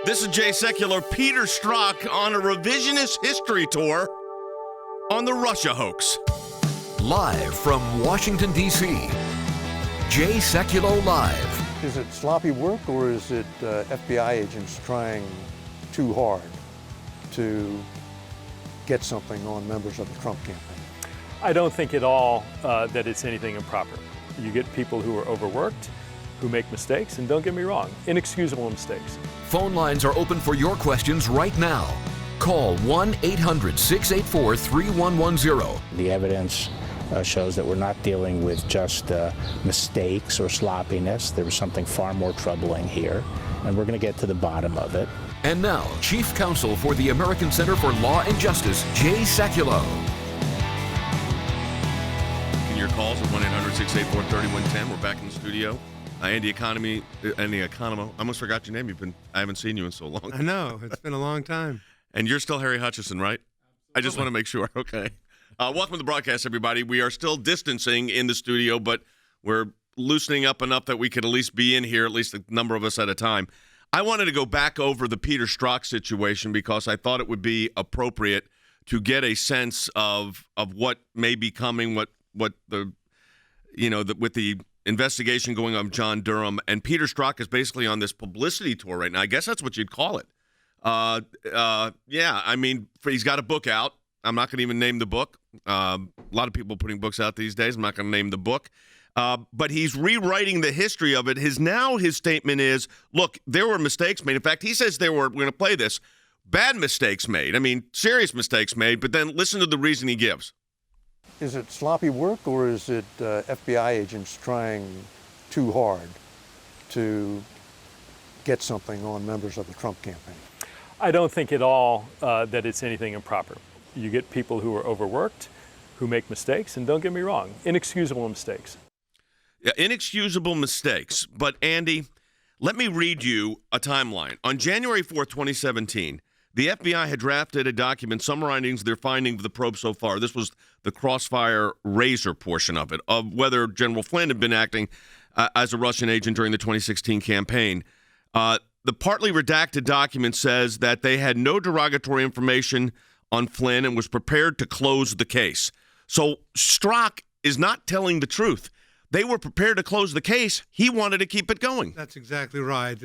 This is Jay Sekulow, Peter Strzok on a revisionist history tour on the Russia Hoax. Live from Washington, D.C., Jay Sekulow Live. Is it sloppy work, or is it FBI agents trying too hard to get something on members of the Trump campaign? I don't think at all that it's anything improper. You get people who are overworked, who make mistakes, and don't get me wrong, inexcusable mistakes. Phone lines are open for your questions right now. Call 1-800-684-3110. The evidence shows that we're not dealing with just mistakes or sloppiness. There was something far more troubling here, and we're going to get to the bottom of it. And now, Chief Counsel for the American Center for Law and Justice, Jay Sekulow. Your calls at 1-800-684-3110. We're back in the studio. Andy Economo. I almost forgot your name. I haven't seen you in so long. I know. It's been a long time. And you're still Harry Hutchison, right? Absolutely. I just want to make sure. Okay. Welcome to the broadcast, everybody. We are still distancing in the studio, but we're loosening up enough that we could at least be in here, at least a number of us at a time. I wanted to go back over the Peter Strzok situation because I thought it would be appropriate to get a sense of what may be coming, what the, with the investigation going on John Durham, and Peter Strzok is basically on this publicity tour right now. I guess that's what you'd call it. Yeah, I mean, he's got a book out. I'm not going to even name the book. A lot of people putting books out these days. I'm not going to name the book. But he's rewriting the history of it. His statement is, look, there were mistakes made. In fact, he says we're going to play this, bad mistakes made. I mean, serious mistakes made, but then listen to the reason he gives. Is it sloppy work, or is it FBI agents trying too hard to get something on members of the Trump campaign? I don't think at all that it's anything improper. You get people who are overworked, who make mistakes, and don't get me wrong, inexcusable mistakes. Yeah, inexcusable mistakes. But, Andy, let me read you a timeline. On January 4th, 2017, the FBI had drafted a document summarizing their findings of the probe so far. This was the Crossfire Razor portion of it, of whether General Flynn had been acting as a Russian agent during the 2016 campaign. The partly redacted document says that they had no derogatory information on Flynn and was prepared to close the case. So Strzok is not telling the truth. They were prepared to close the case. He wanted to keep it going. That's exactly right.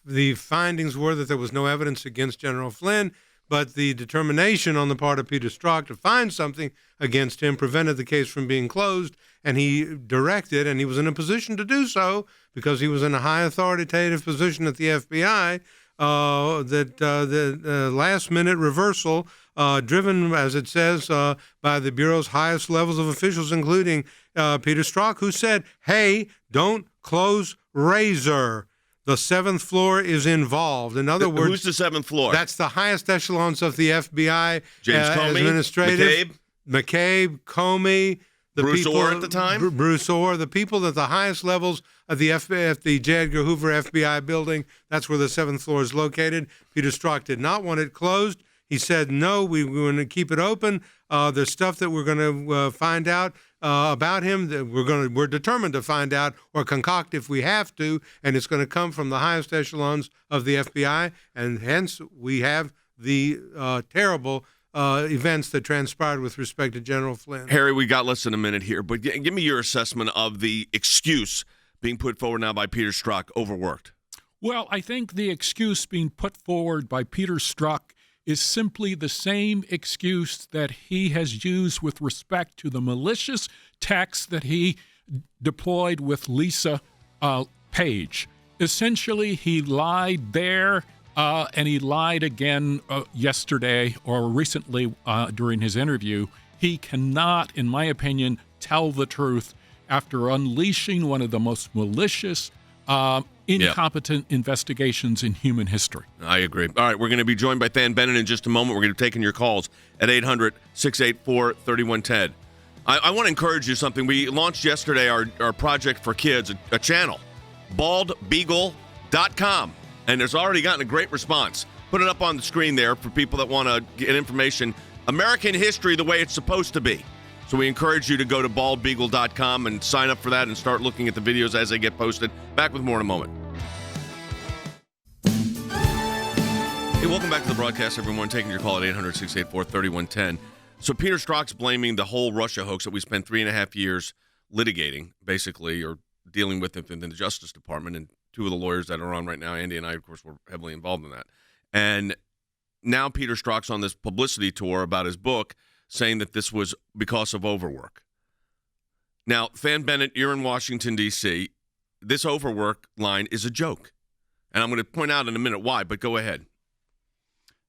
The findings were that there was no evidence against General Flynn, but the determination on the part of Peter Strzok to find something against him prevented the case from being closed, and he directed, and he was in a position to do so because he was in a high authoritative position at the FBI, that the last-minute reversal, driven, as it says, by the Bureau's highest levels of officials, including Peter Strzok, who said, hey, don't close Razor. The seventh floor is involved. In other words, who's the seventh floor? That's the highest echelons of the FBI. James Comey, administrative. McCabe, Comey, the Bruce people, Orr at the time. Bruce Orr, the people at the highest levels of the the J. Edgar Hoover FBI building. That's where the seventh floor is located. Peter Strzok did not want it closed. He said, no, we're going to keep it open. There's stuff that we're going to find out about him that we're determined to find out or concoct if we have to, and it's going to come from the highest echelons of the FBI, and hence we have the terrible events that transpired with respect to General Flynn. Harry, we got less than a minute here, but give me your assessment of the excuse being put forward now by Peter Strzok, overworked. Well, I think the excuse being put forward by Peter Strzok is simply the same excuse that he has used with respect to the malicious text that he deployed with Lisa Page. Essentially, he lied there, and he lied again yesterday or recently during his interview. He cannot, in my opinion, tell the truth after unleashing one of the most malicious incompetent investigations in human history. I agree. All right, we're going to be joined by Than Bennett in just a moment. We're going to be taking your calls at 800-684-3110. I want to encourage you something. We launched yesterday our project for kids, a channel, baldbeagle.com, and there's already gotten a great response. Put it up on the screen there for people that want to get information. American history the way it's supposed to be. So we encourage you to go to baldbeagle.com and sign up for that and start looking at the videos as they get posted. Back with more in a moment. Hey, welcome back to the broadcast, everyone. Taking your call at 800-684-3110. So Peter Strzok's blaming the whole Russia hoax that we spent 3.5 years litigating, basically, or dealing with it in the Justice Department. And two of the lawyers that are on right now, Andy and I, of course, were heavily involved in that. And now Peter Strzok's on this publicity tour about his book, saying that this was because of overwork. Now, Fan Bennett, you're in Washington, D.C. This overwork line is a joke. And I'm going to point out in a minute why, but go ahead.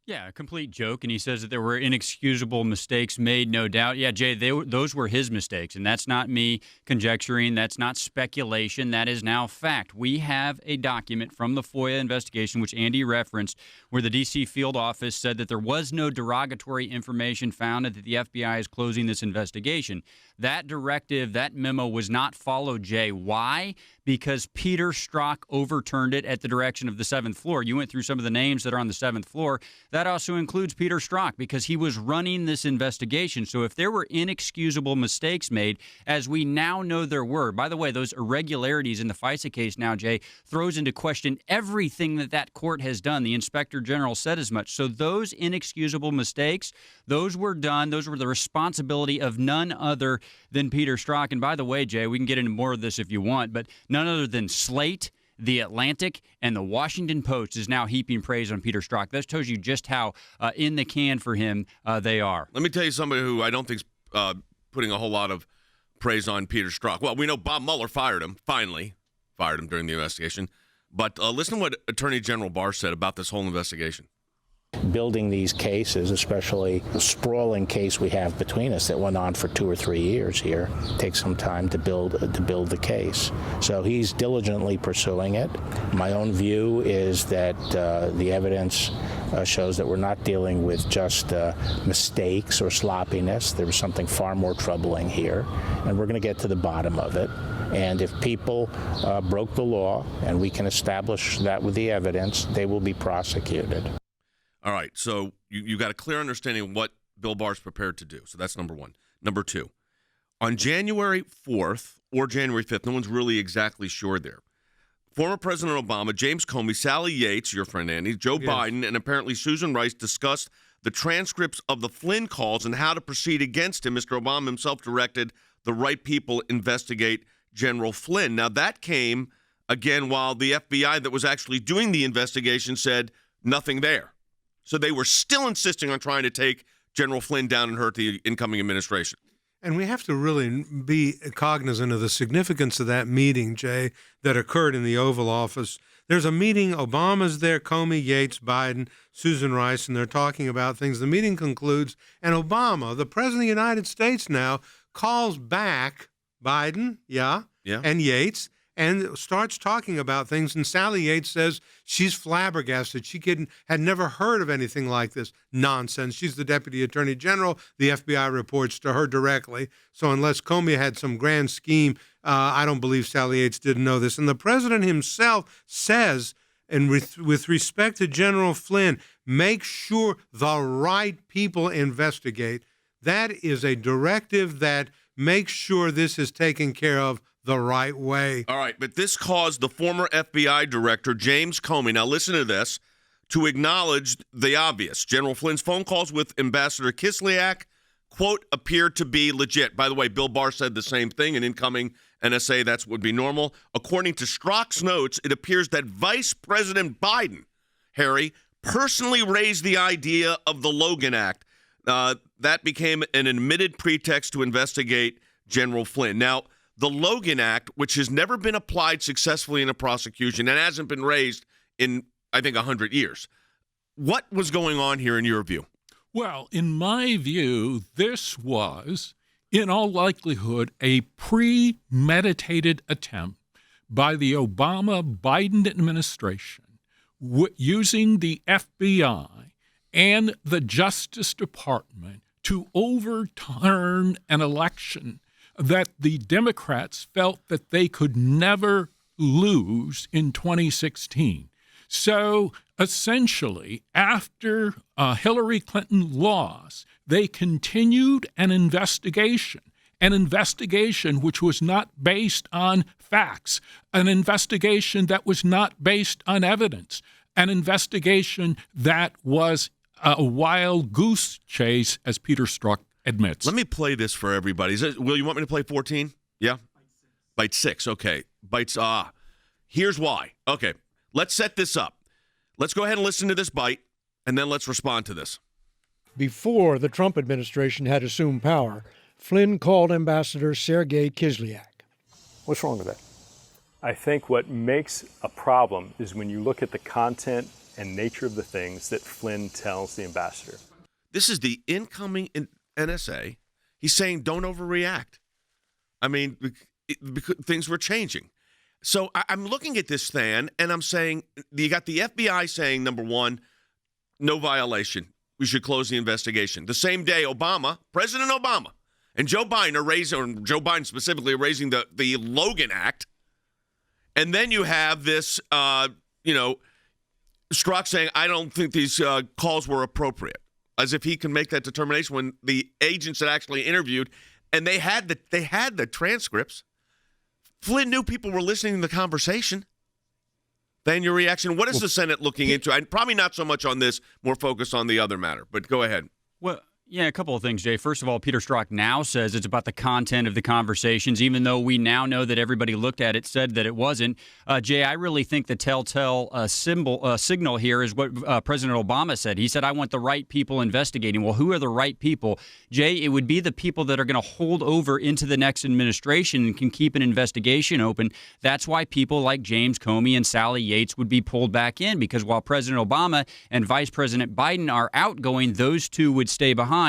Yeah, a complete joke, and he says that there were inexcusable mistakes made, no doubt. Yeah, Jay, those were his mistakes, and that's not me conjecturing. That's not speculation. That is now fact. We have a document from the FOIA investigation, which Andy referenced, where the D.C. field office said that there was no derogatory information found and that the FBI is closing this investigation. That directive, that memo was not followed, Jay. Why? Because Peter Strzok overturned it at the direction of the 7th floor. You went through some of the names that are on the 7th floor. That also includes Peter Strzok because he was running this investigation. So if there were inexcusable mistakes made, as we now know there were, by the way, those irregularities in the FISA case now, Jay, throws into question everything that court has done. The Inspector General said as much. So those inexcusable mistakes, those were done. Those were the responsibility of none other than Peter Strzok. And by the way, Jay, we can get into more of this if you want, but none other than Slate, The Atlantic, and The Washington Post is now heaping praise on Peter Strzok. That tells you just how in the can for him they are. Let me tell you somebody who I don't think's putting a whole lot of praise on Peter Strzok. Well, we know Bob Mueller finally fired him during the investigation. But listen to what Attorney General Barr said about this whole investigation. Building these cases, especially the sprawling case we have between us that went on for 2 or 3 years here, takes some time to build the case. So he's diligently pursuing it. My own view is that the evidence shows that we're not dealing with just mistakes or sloppiness. There was something far more troubling here, and we're going to get to the bottom of it. And if people broke the law, and we can establish that with the evidence, they will be prosecuted. All right, so you got a clear understanding of what Bill Barr's prepared to do. So that's number one. Number two, on January 4th or January 5th, no one's really exactly sure there, former President Obama, James Comey, Sally Yates, your friend Andy, Joe Biden, and apparently Susan Rice discussed the transcripts of the Flynn calls and how to proceed against him. Mr. Obama himself directed the right people investigate General Flynn. Now, that came, again, while the FBI that was actually doing the investigation said nothing there. So they were still insisting on trying to take General Flynn down and hurt the incoming administration. And we have to really be cognizant of the significance of that meeting, Jay, that occurred in the Oval Office. There's a meeting, Obama's there, Comey, Yates, Biden, Susan Rice, and they're talking about things. The meeting concludes, and Obama, the President of the United States now, calls back Biden, and Yates, and starts talking about things. And Sally Yates says she's flabbergasted. She had never heard of anything like this nonsense. She's the Deputy Attorney General. The FBI reports to her directly. So unless Comey had some grand scheme, I don't believe Sally Yates didn't know this. And the president himself says, and with respect to General Flynn, make sure the right people investigate. That is a directive that makes sure this is taken care of the right way. All right, but this caused the former FBI director, James Comey, now listen to this, to acknowledge the obvious. General Flynn's phone calls with Ambassador Kislyak, quote, appeared to be legit. By the way, Bill Barr said the same thing, an incoming NSA, that would be normal. According to Strzok's notes, it appears that Vice President Biden, Harry, personally raised the idea of the Logan Act. That became an admitted pretext to investigate General Flynn. Now, the Logan Act, which has never been applied successfully in a prosecution and hasn't been raised in, I think, 100 years. What was going on here in your view? Well, in my view, this was, in all likelihood, a premeditated attempt by the Obama-Biden administration using the FBI and the Justice Department to overturn an election that the Democrats felt that they could never lose in 2016. So essentially, after Hillary Clinton lost, they continued an investigation which was not based on facts, an investigation that was not based on evidence, an investigation that was a wild goose chase, as Peter Strzok admits. Let me play this for everybody. Will, you want me to play 14? Yeah? Byte 6. Okay. Here's why. Okay. Let's set this up. Let's go ahead and listen to this byte, and then let's respond to this. Before the Trump administration had assumed power, Flynn called Ambassador Sergei Kislyak. What's wrong with that? I think what makes a problem is when you look at the content and nature of the things that Flynn tells the ambassador. This is the incoming NSA. He's saying don't overreact. I mean, because things were changing. So I'm looking at this, Stan, and I'm saying you got the FBI saying, number one, no violation. We should close the investigation. The same day, President Obama, and Joe Biden Joe Biden specifically, are raising the Logan Act. And then you have this, Strzok saying, I don't think these calls were appropriate, as if he can make that determination when the agents that actually interviewed, and they had the transcripts. Flynn knew people were listening to the conversation. Then your reaction, what is the Senate looking into? And probably not so much on this, more focused on the other matter, but go ahead. Well, yeah, a couple of things, Jay. First of all, Peter Strzok now says it's about the content of the conversations, even though we now know that everybody looked at it, said that it wasn't. Jay, I really think the telltale signal here is what President Obama said. He said, I want the right people investigating. Well, who are the right people? Jay, it would be the people that are going to hold over into the next administration and can keep an investigation open. That's why people like James Comey and Sally Yates would be pulled back in, because while President Obama and Vice President Biden are outgoing, those two would stay behind.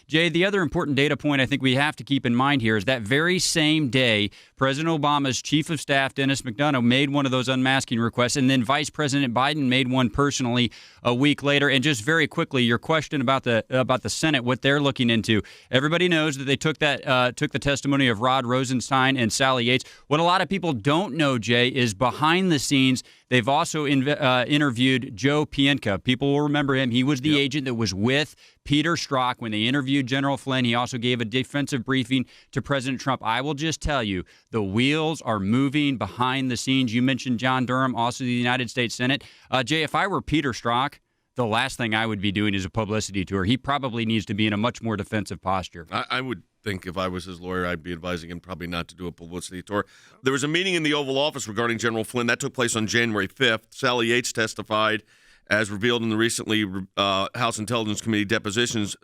Jay, the other important data point I think we have to keep in mind here is that very same day, President Obama's chief of staff, Dennis McDonough, made one of those unmasking requests, and then Vice President Biden made one personally a week later. And just very quickly, your question about the Senate, what they're looking into. Everybody knows that they took the testimony of Rod Rosenstein and Sally Yates. What a lot of people don't know, Jay, is behind the scenes, they've also interviewed Joe Pientka. People will remember him. He was the agent that was with Peter Strzok when they interviewed General Flynn. He also gave a defensive briefing to President Trump. I will just tell you, the wheels are moving behind the scenes. You mentioned John Durham, also the United States Senate. Jay, if I were Peter Strzok, the last thing I would be doing is a publicity tour. He probably needs to be in a much more defensive posture. I would think if I was his lawyer, I'd be advising him probably not to do a publicity tour. There was a meeting in the Oval Office regarding General Flynn. That took place on January 5th. Sally Yates testified, as revealed in the recently House Intelligence Committee depositions,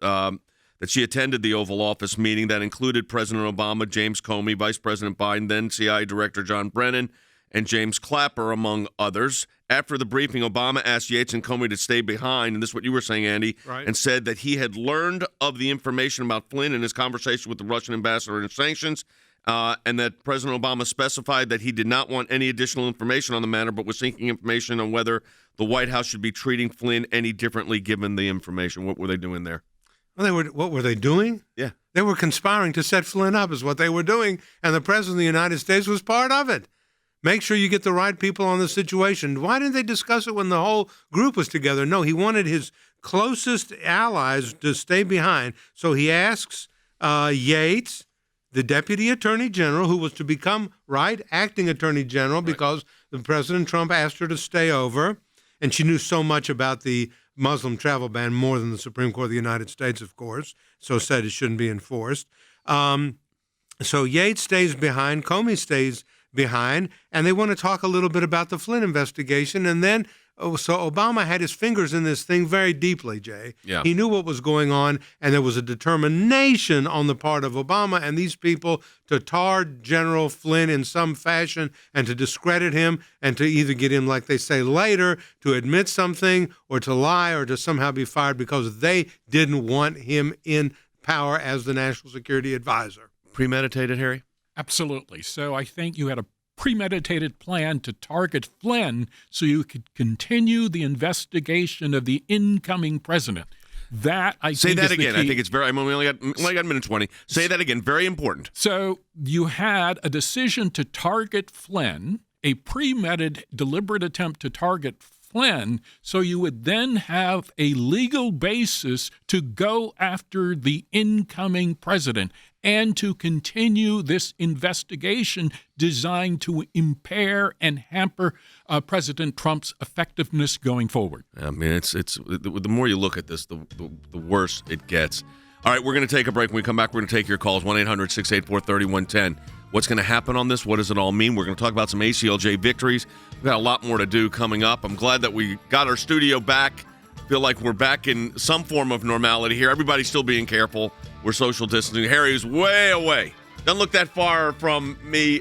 that she attended the Oval Office meeting that included President Obama, James Comey, Vice President Biden, then CIA Director John Brennan, and James Clapper, among others. After the briefing, Obama asked Yates and Comey to stay behind, and this is what you were saying, Andy, right, and said that he had learned of the information about Flynn in his conversation with the Russian ambassador and sanctions, and that President Obama specified that he did not want any additional information on the matter, but was seeking information on whether the White House should be treating Flynn any differently given the information. What were they doing there? Well, what were they doing? Yeah. They were conspiring to set Flynn up is what they were doing, and the President of the United States was part of it. Make sure you get the right people on the situation. Why didn't they discuss it when the whole group was together? No, he wanted his closest allies to stay behind. So he asks Yates, the Deputy Attorney General, who was to become acting Attorney General because the President Trump asked her to stay over, and she knew so much about the Muslim travel ban, more than the Supreme Court of the United States, of course, so said it shouldn't be enforced. So Yates stays behind, Comey stays behind, and they want to talk a little bit about the Flynn investigation. And then, so Obama had his fingers in this thing very deeply, Jay. Yeah. He knew what was going on, and there was a determination on the part of Obama and these people to tar General Flynn in some fashion and to discredit him and to either get him, like they say later, to admit something or to lie or to somehow be fired because they didn't want him in power as the national security advisor. Premeditated, Harry? Absolutely. So I think you had a premeditated plan to target Flynn so you could continue the investigation of the incoming president. That, I Say think, that is again. the key. I think it's very, I'm only got a minute 20. Say that again. Very important. So you had a decision to target Flynn, a premeditated, deliberate attempt to target Flynn, so you would then have a legal basis to go after the incoming president and to continue this investigation designed to impair and hamper President Trump's effectiveness going forward. I mean, it's the more you look at this, the worse it gets. All right, we're going to take a break. When we come back, we're going to take your calls, 1-800-684-3110. What's going to happen on this? What does it all mean? We're going to talk about some ACLJ victories. We've got a lot more to do coming up. I'm glad that we got our studio back. Feel like we're back in some form of normality here. Everybody's still being careful. We're social distancing. Harry's way away. Doesn't look that far from me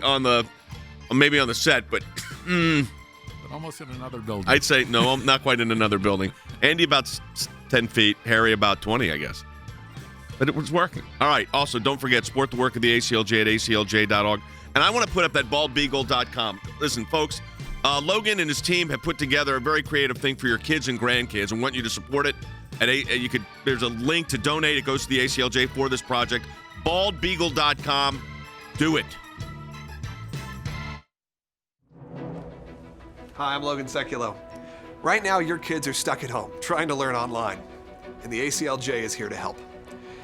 maybe on the set, but Almost in another building. I'd say no, I'm not quite in another building. Andy about 10 feet, Harry about 20, I guess. But it was working. All right. Also, don't forget, support the work of the ACLJ at aclj.org. And I want to put up that baldbeagle.com. Listen, folks, Logan and his team have put together a very creative thing for your kids and grandkids and want you to support it. There's a link to donate. It goes to the ACLJ for this project. Baldbeagle.com. Do it. Hi, I'm Jordan Sekulow. Right now, your kids are stuck at home trying to learn online, and the ACLJ is here to help.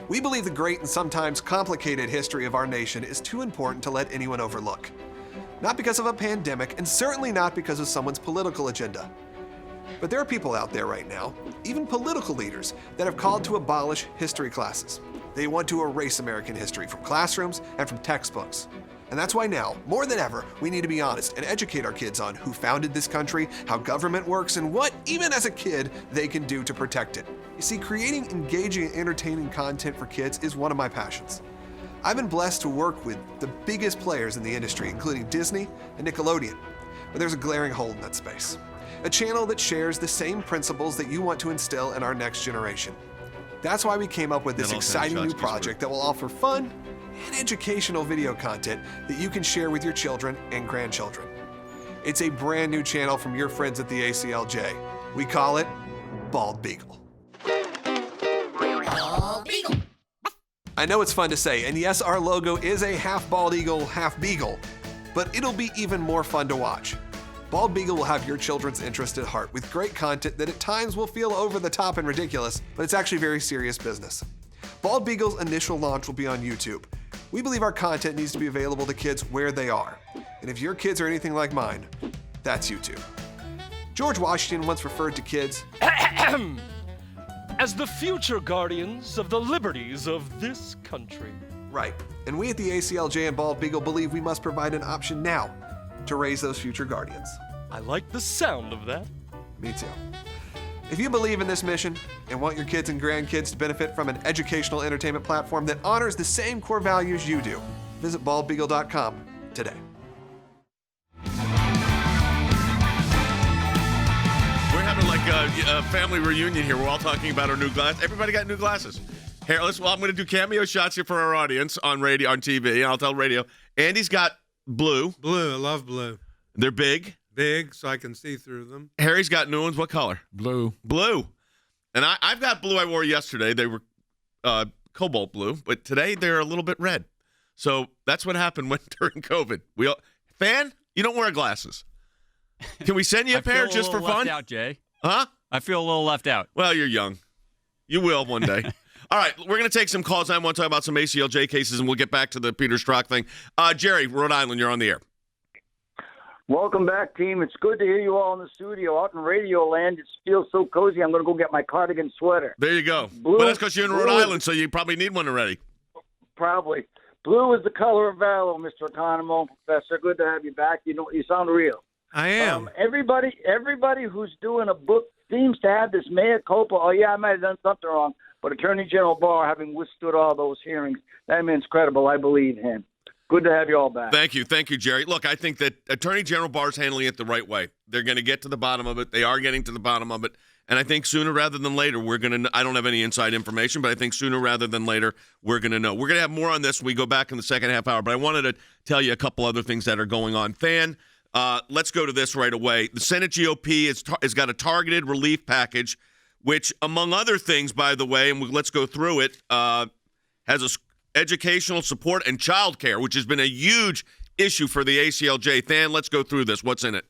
We believe the great and sometimes complicated history of our nation is too important to let anyone overlook. Not because of a pandemic, and certainly not because of someone's political agenda. But there are people out there right now, even political leaders, that have called to abolish history classes. They want to erase American history from classrooms and from textbooks. And that's why now, more than ever, we need to be honest and educate our kids on who founded this country, how government works, and what, even as a kid, they can do to protect it. You see, creating engaging and entertaining content for kids is one of my passions. I've been blessed to work with the biggest players in the industry, including Disney and Nickelodeon, but there's a glaring hole in that space. A channel that shares the same principles that you want to instill in our next generation. That's why we came up with this exciting new project that will offer fun and educational video content that you can share with your children and grandchildren. It's a brand new channel from your friends at the ACLJ. We call it Bald Beagle. Bald Beagle. I know it's fun to say, and yes, our logo is a half bald eagle, half beagle, but it'll be even more fun to watch. Bald Beagle will have your children's interest at heart with great content that at times will feel over the top and ridiculous, but it's actually very serious business. Bald Beagle's initial launch will be on YouTube. We believe our content needs to be available to kids where they are. And if your kids are anything like mine, that's YouTube. George Washington once referred to kids as the future guardians of the liberties of this country. Right. And we at the ACLJ and Bald Beagle believe we must provide an option now to raise those future guardians. I like the sound of that. Me too. If you believe in this mission and want your kids and grandkids to benefit from an educational entertainment platform that honors the same core values you do, visit baldbeagle.com today. We're having like a family reunion here. We're all talking about our new glasses. Everybody got new glasses. Here, I'm going to do cameo shots here for our audience on radio, on TV, and I'll tell radio. Andy's got blue. Blue. I love blue. They're big. Big, so I can see through them. Harry's got new ones. What color? Blue. Blue. And I've got blue I wore yesterday. They were cobalt blue, but today they're a little bit red. So that's what happened during COVID. Fan, you don't wear glasses. Can we send you a pair just for fun? Left out, Jay. Huh? I feel a little left out. Well, you're young. You will one day. All right, we're going to take some calls. I want to talk about some ACLJ cases, and we'll get back to the Peter Strzok thing. Jerry, Rhode Island, you're on the air. Welcome back, team. It's good to hear you all in the studio. Out in Radio Land, it feels so cozy. I'm going to go get my cardigan sweater. There you go. Blue, well, that's because you're in Rhode Island, so you probably need one already. Probably. Blue is the color of valor, Mr. Economo, Professor. Good to have you back. You sound real. I am. Everybody who's doing a book seems to have this mea culpa. Oh, yeah, I might have done something wrong. But Attorney General Barr, having withstood all those hearings, that man's credible. I believe him. Good to have you all back. Thank you, Jerry. Look, I think that Attorney General Barr's handling it the right way. They're going to get to the bottom of it. They are getting to the bottom of it. And I think sooner rather than later, I don't have any inside information, but I think sooner rather than later, we're going to know. We're going to have more on this when we go back in the second half hour, but I wanted to tell you a couple other things that are going on. Fan, let's go to this right away. The Senate GOP has got a targeted relief package, which, among other things, by the way, and let's go through it, has educational support and child care, which has been a huge issue for the ACLJ. Than, let's go through this. What's in it?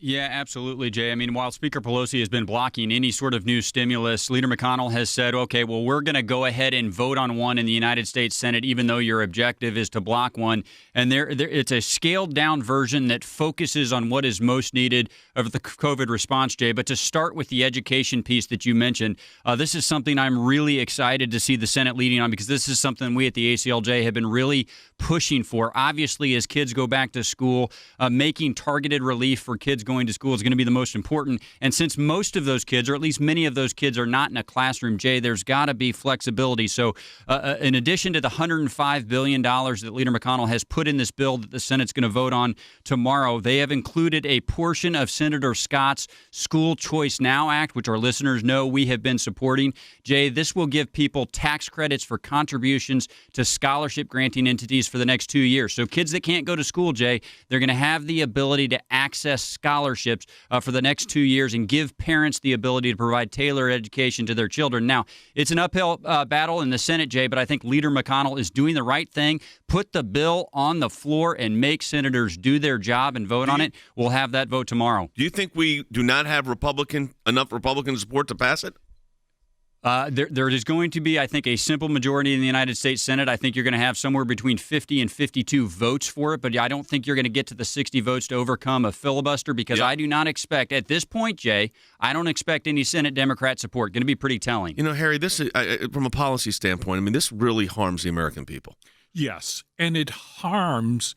Yeah, absolutely, Jay. I mean, while Speaker Pelosi has been blocking any sort of new stimulus, Leader McConnell has said, okay, well, we're going to go ahead and vote on one in the United States Senate, even though your objective is to block one. And it's a scaled-down version that focuses on what is most needed of the COVID response, Jay. But to start with the education piece that you mentioned, this is something I'm really excited to see the Senate leading on, because this is something we at the ACLJ have been really pushing for. Obviously, as kids go back to school, making targeted relief for kids going to school is going to be the most important. And since most of those kids, or at least many of those kids, are not in a classroom, Jay, there's got to be flexibility. So in addition to the $105 billion that Leader McConnell has put in this bill that the Senate's going to vote on tomorrow, they have included a portion of Senator Scott's School Choice Now Act, which our listeners know we have been supporting. Jay, this will give people tax credits for contributions to scholarship granting entities for the next 2 years. So kids that can't go to school, Jay, they're going to have the ability to access scholarships for the next 2 years and give parents the ability to provide tailored education to their children. Now, it's an uphill battle in the Senate, Jay, but I think Leader McConnell is doing the right thing. Put the bill on the floor and make senators do their job and vote on it. We'll have that vote tomorrow. Do you think we do not have enough Republican support to pass it? There is going to be, I think, a simple majority in the United States Senate. I think you're going to have somewhere between 50 and 52 votes for it, but I don't think you're going to get to the 60 votes to overcome a filibuster, because I do not expect, at this point, Jay, I don't expect any Senate Democrat support. Going to be pretty telling. You know, Harry, this is, from a policy standpoint, I mean, this really harms the American people. Yes, and it harms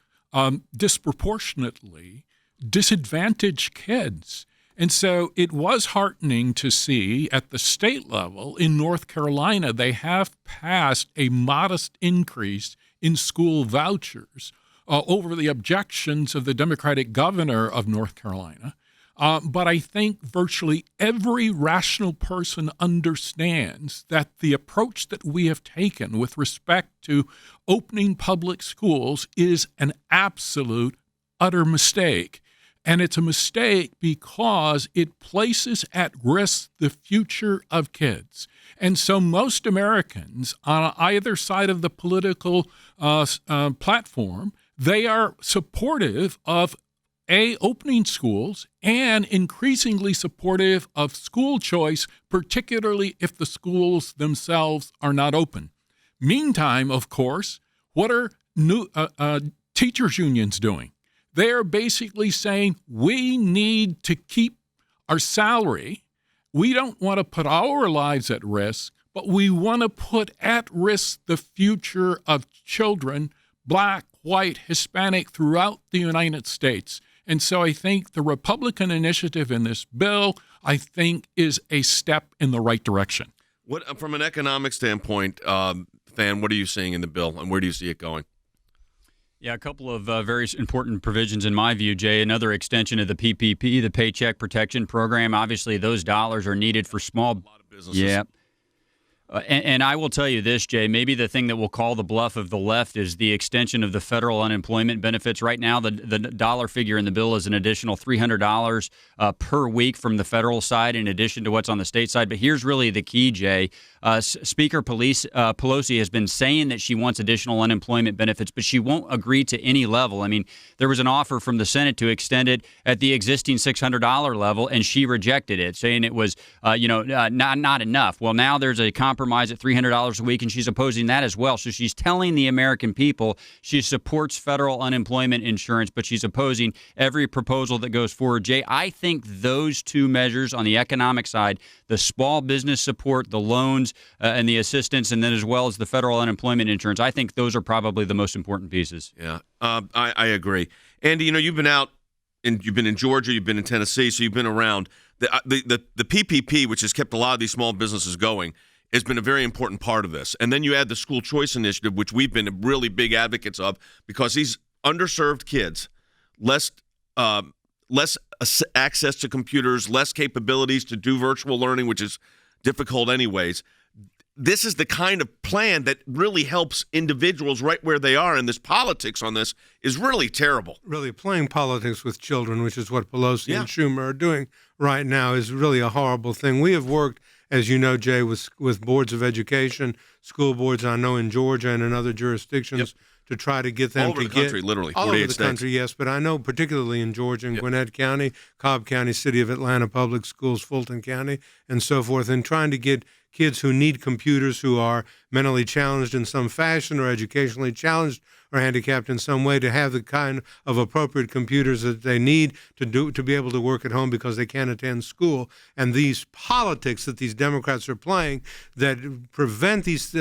disproportionately disadvantaged kids. And so it was heartening to see at the state level in North Carolina, they have passed a modest increase in school vouchers over the objections of the Democratic governor of North Carolina. But I think virtually every rational person understands that the approach that we have taken with respect to opening public schools is an absolute, utter mistake. And it's a mistake because it places at risk the future of kids. And so most Americans on either side of the political platform, they are supportive of opening schools and increasingly supportive of school choice, particularly if the schools themselves are not open. Meantime, of course, what are new teachers' unions doing? They are basically saying we need to keep our salary. We don't want to put our lives at risk, but we want to put at risk the future of children, Black, white, Hispanic, throughout the United States. And so I think the Republican initiative in this bill, I think, is a step in the right direction. What, from an economic standpoint, Than, what are you seeing in the bill, and where do you see it going? Yeah, a couple of very important provisions in my view, Jay. Another extension of the PPP, the Paycheck Protection Program. Obviously, those dollars are needed for small. A lot of businesses. Yeah. And I will tell you this, Jay, maybe the thing that will call the bluff of the left is the extension of the federal unemployment benefits. Right now, the dollar figure in the bill is an additional $300 per week from the federal side in addition to what's on the state side. But here's really the key, Jay. Speaker Pelosi has been saying that she wants additional unemployment benefits, but she won't agree to any level. I mean, there was an offer from the Senate to extend it at the existing $600 level, and she rejected it, saying it was, not enough. Well, now there's a compromise at $300 a week, and she's opposing that as well. So she's telling the American people she supports federal unemployment insurance, but she's opposing every proposal that goes forward. Jay, I think those two measures on the economic side, the small business support, the loans, and the assistance, and then as well as the federal unemployment insurance, I think those are probably the most important pieces. Yeah, I agree. Andy, you've been out, and you've been in Georgia, you've been in Tennessee, so you've been around. The PPP, which has kept a lot of these small businesses going, has been a very important part of this. And then you add the school choice initiative, which we've been really big advocates of, because these underserved kids, less access to computers, less capabilities to do virtual learning, which is difficult anyways. This is the kind of plan that really helps individuals right where they are, and this politics on this is really terrible. Really, playing politics with children, which is what Pelosi and Schumer are doing right now, is really a horrible thing. We have worked, as you know, Jay, with boards of education, school boards, I know in Georgia and in other jurisdictions, to try to get them all over to the country, literally, all 48 over the states. country, yes. But I know particularly in Georgia and Gwinnett County, Cobb County, City of Atlanta Public Schools, Fulton County, and so forth, and trying to get kids who need computers, who are mentally challenged in some fashion or educationally challenged or handicapped in some way, to have the kind of appropriate computers that they need to be able to work at home because they can't attend school. And these politics that these Democrats are playing that prevent these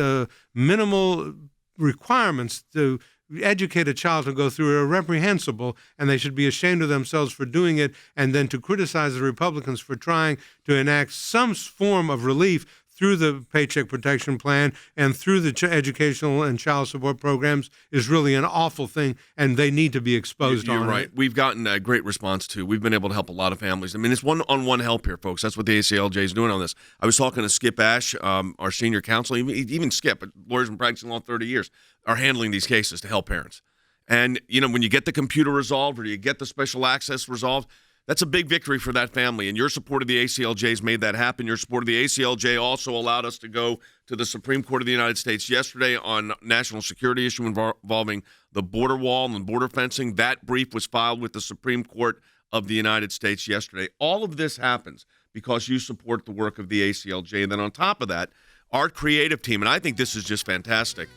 minimal requirements to educate a child to go through are reprehensible, and they should be ashamed of themselves for doing it, and then to criticize the Republicans for trying to enact some form of relief through the Paycheck Protection Plan and through the educational and child support programs is really an awful thing, and they need to be exposed on it. You're right. We've gotten a great response, too. We've been able to help a lot of families. I mean, it's one-on-one help here, folks. That's what the ACLJ is doing on this. I was talking to Skip Ash, our senior counsel, even Skip, lawyers been practicing law 30 years, are handling these cases to help parents. And, when you get the computer resolved or you get the special access resolved, that's a big victory for that family, and your support of the ACLJ has made that happen. Your support of the ACLJ also allowed us to go to the Supreme Court of the United States yesterday on national security issue involving the border wall and border fencing. That brief was filed with the Supreme Court of the United States yesterday. All of this happens because you support the work of the ACLJ. And then on top of that, our creative team, and I think this is just fantastic,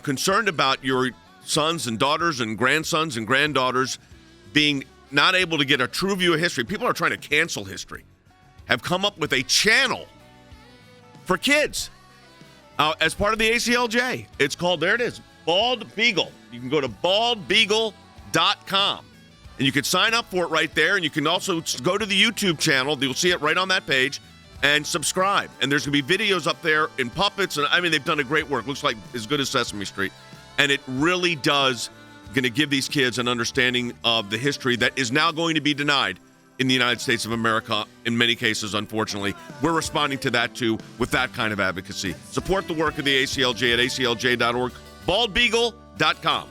concerned about your sons and daughters and grandsons and granddaughters being not able to get a true view of history. People are trying to cancel history. Have come up with a channel for kids as part of the ACLJ. It's called, there it is, Bald Beagle. You can go to baldbeagle.com and you can sign up for it right there. And you can also go to the YouTube channel. You'll see it right on that page and subscribe. And there's going to be videos up there in puppets. And I mean, they've done a great work. Looks like as good as Sesame Street. And it really does going to give these kids an understanding of the history that is now going to be denied in the United States of America in many cases, unfortunately. We're responding to that, too, with that kind of advocacy. Support the work of the ACLJ at aclj.org, baldbeagle.com.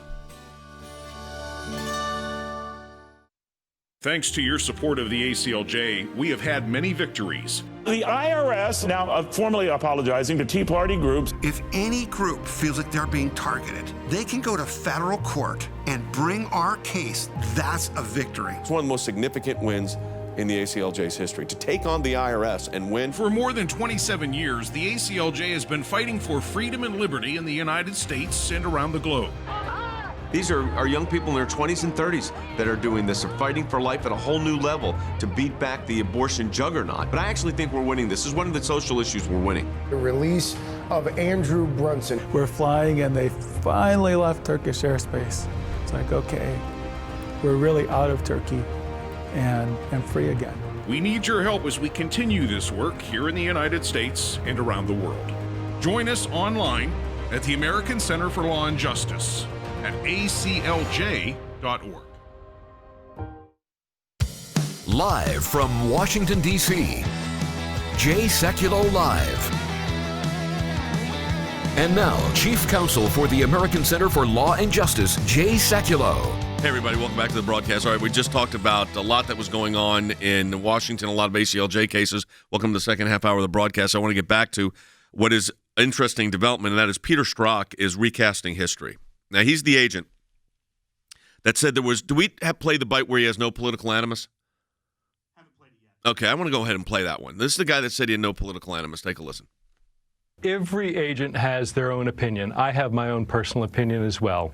Thanks to your support of the ACLJ, we have had many victories. The IRS now formally apologizing to Tea Party groups. If any group feels like they're being targeted, they can go to federal court and bring our case. That's a victory. It's one of the most significant wins in the ACLJ's history, to take on the IRS and win. For more than 27 years, the ACLJ has been fighting for freedom and liberty in the United States and around the globe. These are young people in their 20s and 30s that are doing this, are fighting for life at a whole new level to beat back the abortion juggernaut. But I actually think we're winning. This is one of the social issues we're winning. The release of Andrew Brunson. We're flying and they finally left Turkish airspace. It's like, okay, we're really out of Turkey and free again. We need your help as we continue this work here in the United States and around the world. Join us online at the American Center for Law and Justice at aclj.org. Live from Washington, D.C., Jay Sekulow Live. And now, Chief Counsel for the American Center for Law and Justice, Jay Sekulow. Hey, everybody, welcome back to the broadcast. All right, we just talked about a lot that was going on in Washington, a lot of ACLJ cases. Welcome to the second half hour of the broadcast. I want to get back to what is interesting development, and that is Peter Strzok is recasting history. Now, he's the agent that said there was, do we have play the bite where he has no political animus? Haven't played it yet. Okay, I want to go ahead and play that one. This is the guy that said he had no political animus. Take a listen. Every agent has their own opinion. I have my own personal opinion as well.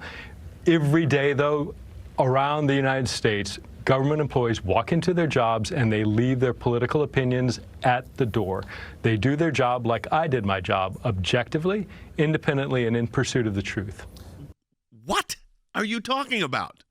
Every day, though, around the United States, government employees walk into their jobs and they leave their political opinions at the door. They do their job like I did my job, objectively, independently, and in pursuit of the truth. What are you talking about?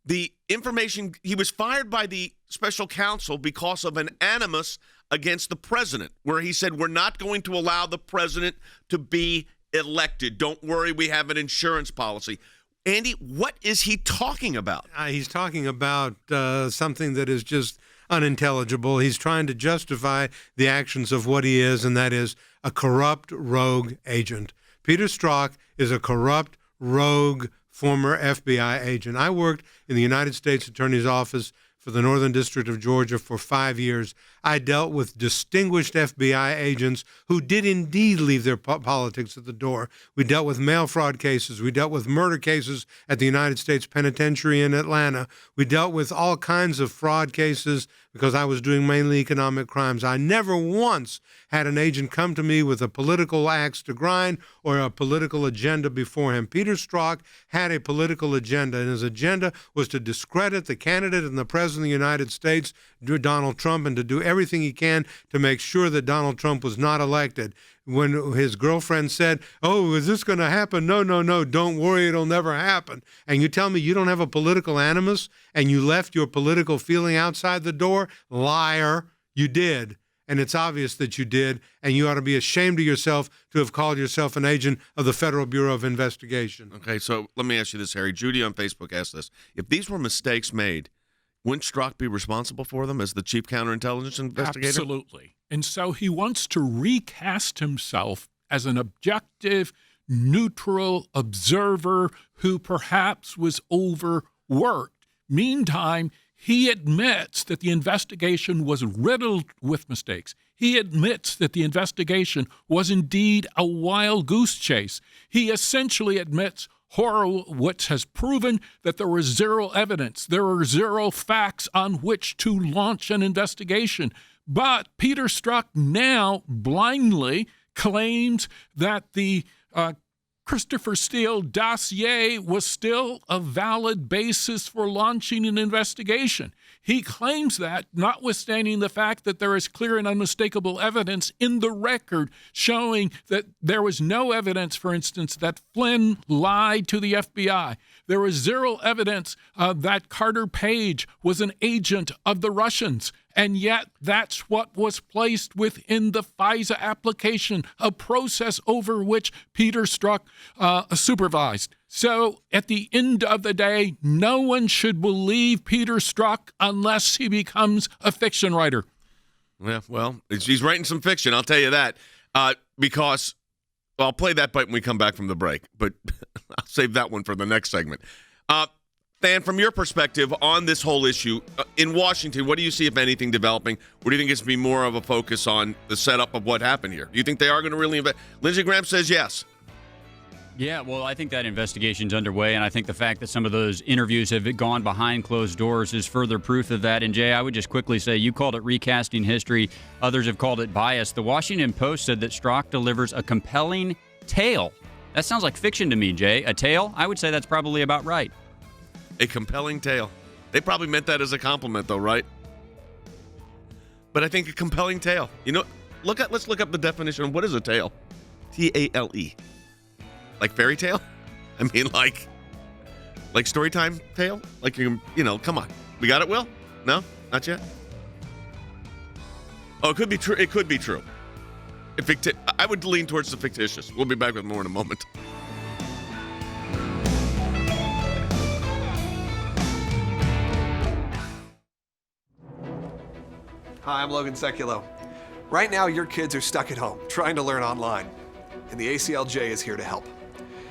The information, he was fired by the special counsel because of an animus against the president, where he said, we're not going to allow the president to be elected. Don't worry, we have an insurance policy. Andy, what is he talking about? He's talking about something that is just unintelligible. He's trying to justify the actions of what he is, and that is a corrupt, rogue agent. Peter Strzok is a corrupt, rogue, former FBI agent. I worked in the United States Attorney's Office for the Northern District of Georgia for 5 years. I dealt with distinguished FBI agents who did indeed leave their politics at the door. We dealt with mail fraud cases. We dealt with murder cases at the United States Penitentiary in Atlanta. We dealt with all kinds of fraud cases because I was doing mainly economic crimes. I never once had an agent come to me with a political axe to grind or a political agenda before him. Peter Strzok had a political agenda, and his agenda was to discredit the candidate and the president of the United States, Donald Trump, and to do everything he can to make sure that Donald Trump was not elected. When his girlfriend said, "Oh, is this going to happen?" No, don't worry, it'll never happen. And you tell me you don't have a political animus and you left your political feeling outside the door? Liar, you did. And it's obvious that you did, and you ought to be ashamed of yourself to have called yourself an agent of the Federal Bureau of Investigation. Okay, so let me ask you this, Harry. Judy on Facebook asked this. If these were mistakes made, wouldn't Strzok be responsible for them as the chief counterintelligence investigator? Absolutely. And so he wants to recast himself as an objective, neutral observer who perhaps was overworked. Meantime, he admits that the investigation was riddled with mistakes. He admits that the investigation was indeed a wild goose chase. He essentially admits Horowitz has proven that there was zero evidence. There are zero facts on which to launch an investigation. But Peter Strzok now blindly claims that the Christopher Steele dossier was still a valid basis for launching an investigation. He claims that, notwithstanding the fact that there is clear and unmistakable evidence in the record showing that there was no evidence, for instance, that Flynn lied to the FBI. There was zero evidence that Carter Page was an agent of the Russians. And yet that's what was placed within the FISA application, a process over which Peter Strzok supervised. So at the end of the day, no one should believe Peter Strzok unless he becomes a fiction writer. Yeah, well, he's writing some fiction, I'll tell you that. Because I'll play that bite when we come back from the break, but I'll save that one for the next segment. Than, from your perspective on this whole issue, in Washington, what do you see, if anything, developing? What do you think is going to be more of a focus on the setup of what happened here? Do you think they are going to really invest? Lindsey Graham says yes. Yeah, well, I think that investigation's underway, and I think the fact that some of those interviews have gone behind closed doors is further proof of that. And, Jay, I would just quickly say, you called it recasting history. Others have called it bias. The Washington Post said that Strzok delivers a compelling tale. That sounds like fiction to me, Jay. A tale? I would say that's probably about right. A compelling tale. They probably meant that as a compliment, though, right? But I think a compelling tale. You know, let's look up the definition of what is a tale. T-A-L-E. Like fairy tale? I mean, like story time tale? Like, you know, come on. We got it, Will? No? Not yet? Oh, it could be true. It could be true. I would lean towards the fictitious. We'll be back with more in a moment. Hi, I'm Jordan Sekulow. Right now, your kids are stuck at home, trying to learn online, and the ACLJ is here to help.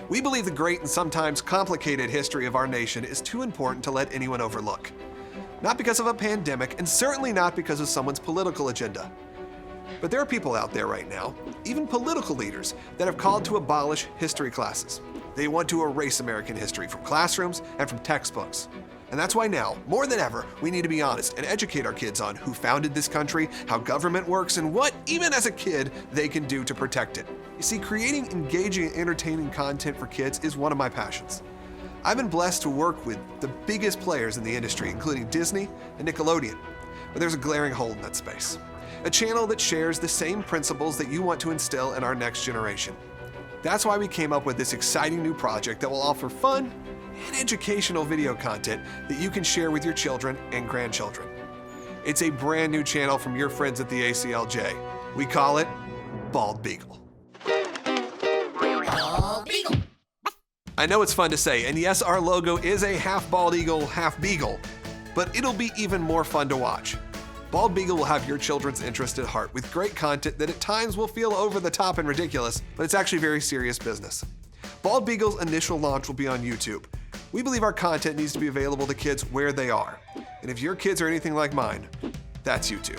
We believe the great and sometimes complicated history of our nation is too important to let anyone overlook. Not because of a pandemic, and certainly not because of someone's political agenda. But there are people out there right now, even political leaders, that have called to abolish history classes. They want to erase American history from classrooms and from textbooks. And that's why now, more than ever, we need to be honest and educate our kids on who founded this country, how government works, and what, even as a kid, they can do to protect it. You see, creating engaging and entertaining content for kids is one of my passions. I've been blessed to work with the biggest players in the industry, including Disney and Nickelodeon. But there's a glaring hole in that space. A channel that shares the same principles that you want to instill in our next generation. That's why we came up with this exciting new project that will offer fun and educational video content that you can share with your children and grandchildren. It's a brand new channel from your friends at the ACLJ. We call it Bald Beagle. Bald Beagle. I know it's fun to say, and yes, our logo is a half bald eagle, half beagle, but it'll be even more fun to watch. Bald Beagle will have your children's interest at heart with great content that at times will feel over the top and ridiculous, but it's actually very serious business. Bald Beagle's initial launch will be on YouTube. We believe our content needs to be available to kids where they are. And if your kids are anything like mine, that's you too.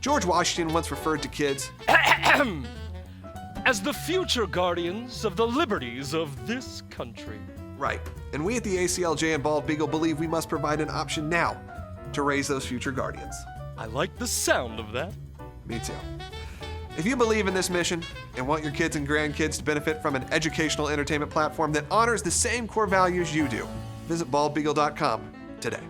George Washington once referred to kids as the future guardians of the liberties of this country. Right. And we at the ACLJ and Bald Beagle believe we must provide an option now to raise those future guardians. I like the sound of that. Me too. If you believe in this mission and want your kids and grandkids to benefit from an educational entertainment platform that honors the same core values you do, visit baldbeagle.com today.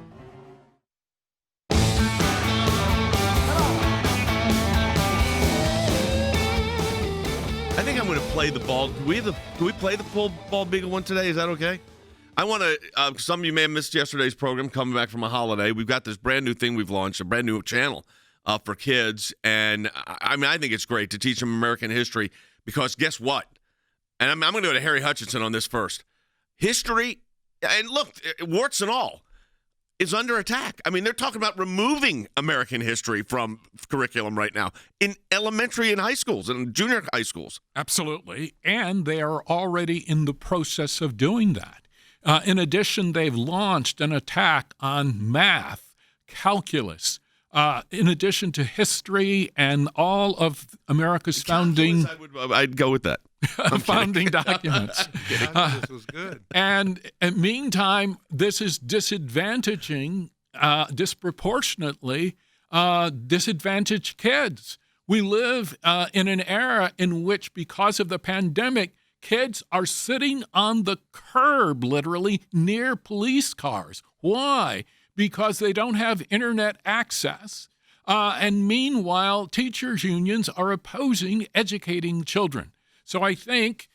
I think I'm going to play the bald. Do we play the full Bald Beagle one today? Is that okay? I want to. Some of you may have missed yesterday's program. Coming back from a holiday, we've got this brand new thing we've launched, a brand new channel for kids, and I think it's great to teach them American history because guess what? And I'm going to go to Harry Hutchinson on this first. History, and look, warts and all, is under attack. I mean, they're talking about removing American history from curriculum right now in elementary and high schools and junior high schools. Absolutely. And they are already in the process of doing that. In addition, they've launched an attack on math, calculus, in addition to history and all of America's founding. I'd go with that. Founding documents. This was good. And meantime, this is disadvantaging disproportionately disadvantaged kids. We live in an era in which, because of the pandemic, kids are sitting on the curb, literally, near police cars. Why? Because they don't have internet access. And meanwhile, teachers' unions are opposing educating children. So I think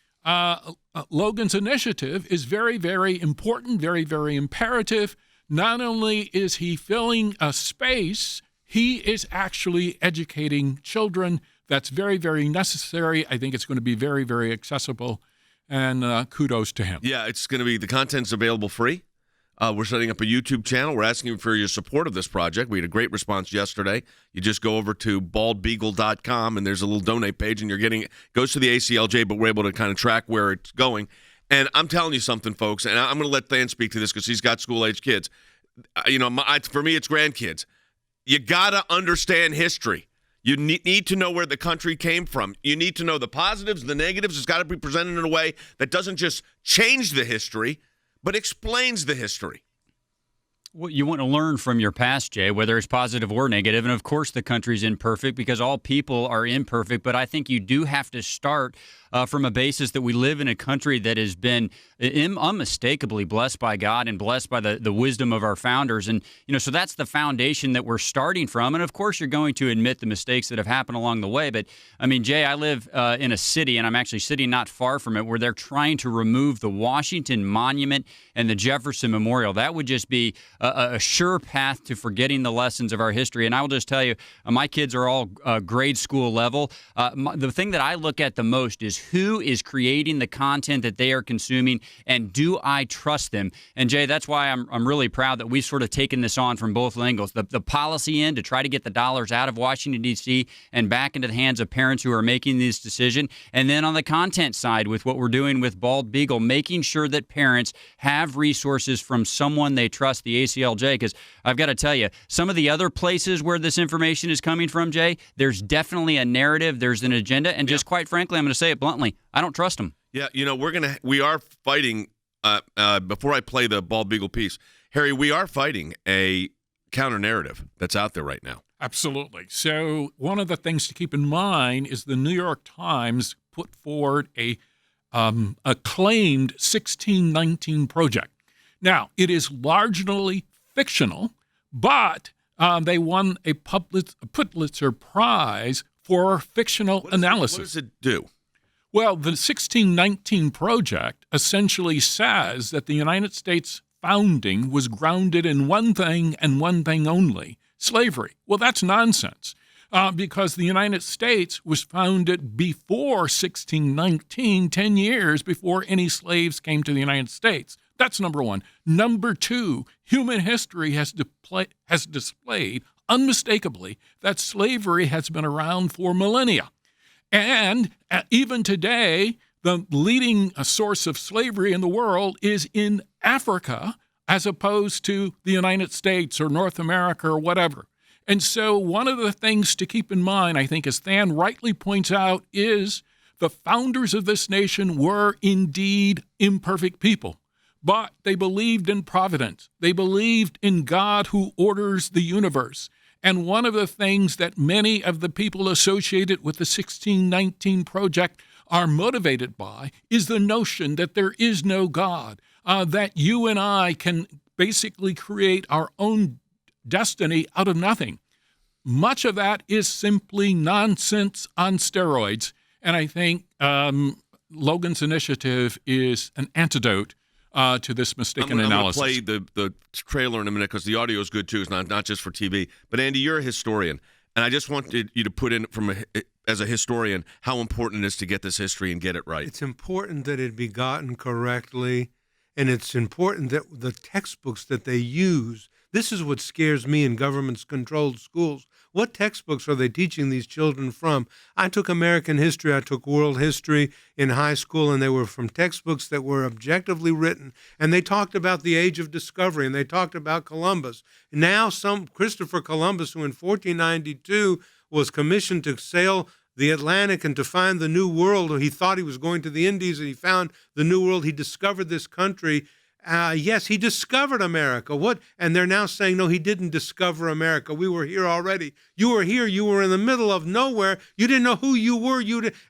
Logan's initiative is very, very important, very, very imperative. Not only is he filling a space, he is actually educating children. That's very, very necessary. I think it's going to be very, very accessible, and kudos to him. Yeah, it's going to be, the content's available free. We're setting up a YouTube channel. We're asking for your support of this project. We had a great response yesterday. You just go over to baldbeagle.com, and there's a little donate page, and it goes to the ACLJ, but we're able to kind of track where it's going. And I'm telling you something, folks, and I'm going to let Than speak to this because he's got school-age kids. For me, it's grandkids. You got to understand history. You need to know where the country came from. You need to know the positives, the negatives. It's got to be presented in a way that doesn't just change the history, but explains the history. Well, you want to learn from your past, Jay, whether it's positive or negative. And of course, the country's imperfect because all people are imperfect. But I think you do have to start from a basis that we live in a country that has been unmistakably blessed by God and blessed by the wisdom of our founders. And, so that's the foundation that we're starting from. And of course, you're going to admit the mistakes that have happened along the way. But I mean, Jay, I live in a city, and I'm actually sitting not far from it, where they're trying to remove the Washington Monument and the Jefferson Memorial. That would just be a sure path to forgetting the lessons of our history. And I will just tell you, my kids are all grade school level. The thing that I look at the most is who is creating the content that they are consuming, and do I trust them? And Jay, that's why I'm really proud that we've sort of taken this on from both angles. The policy end to try to get the dollars out of Washington, D.C. and back into the hands of parents who are making this decision. And then on the content side with what we're doing with Bald Beagle, making sure that parents have resources from someone they trust, the ACLJ, because I've got to tell you, some of the other places where this information is coming from, Jay, there's definitely a narrative, there's an agenda, and just quite frankly, I'm going to say it bluntly, I don't trust them. Yeah, we are fighting, before I play the Bald Beagle piece, Harry, we are fighting a counter-narrative that's out there right now. Absolutely. So one of the things to keep in mind is the New York Times put forward a claimed 1619 project. Now, it is largely fictional, but they won a Pulitzer Prize for fictional analysis. What does it do? Well, the 1619 project essentially says that the United States founding was grounded in one thing and one thing only, slavery. Well, that's nonsense, because the United States was founded before 1619, 10 years before any slaves came to the United States. That's number one. Number two, human history has displayed unmistakably that slavery has been around for millennia. And even today, the leading source of slavery in the world is in Africa, as opposed to the United States or North America or whatever. And so one of the things to keep in mind, I think, as Than rightly points out, is the founders of this nation were indeed imperfect people, but they believed in providence. They believed in God who orders the universe. And one of the things that many of the people associated with the 1619 Project are motivated by is the notion that there is no God, that you and I can basically create our own destiny out of nothing. Much of that is simply nonsense on steroids. And I think Logan's initiative is an antidote to this mistaken analysis. I'm going to play the trailer in a minute because the audio is good too. It's not just for TV. But Andy, you're a historian, and I just wanted you to put in as a historian how important it is to get this history and get it right. It's important that it be gotten correctly, and it's important that the textbooks that they use. This is what scares me in government-controlled schools. What textbooks are they teaching these children from? I took American history, I took world history in high school, and they were from textbooks that were objectively written. And they talked about the age of discovery, and they talked about Columbus. Now Christopher Columbus, who in 1492 was commissioned to sail the Atlantic and to find the New World, he thought he was going to the Indies, and he found the New World. He discovered this country. Yes, he discovered America. What? And they're now saying, no, he didn't discover America. We were here already. You were here. You were in the middle of nowhere. You didn't know who you were.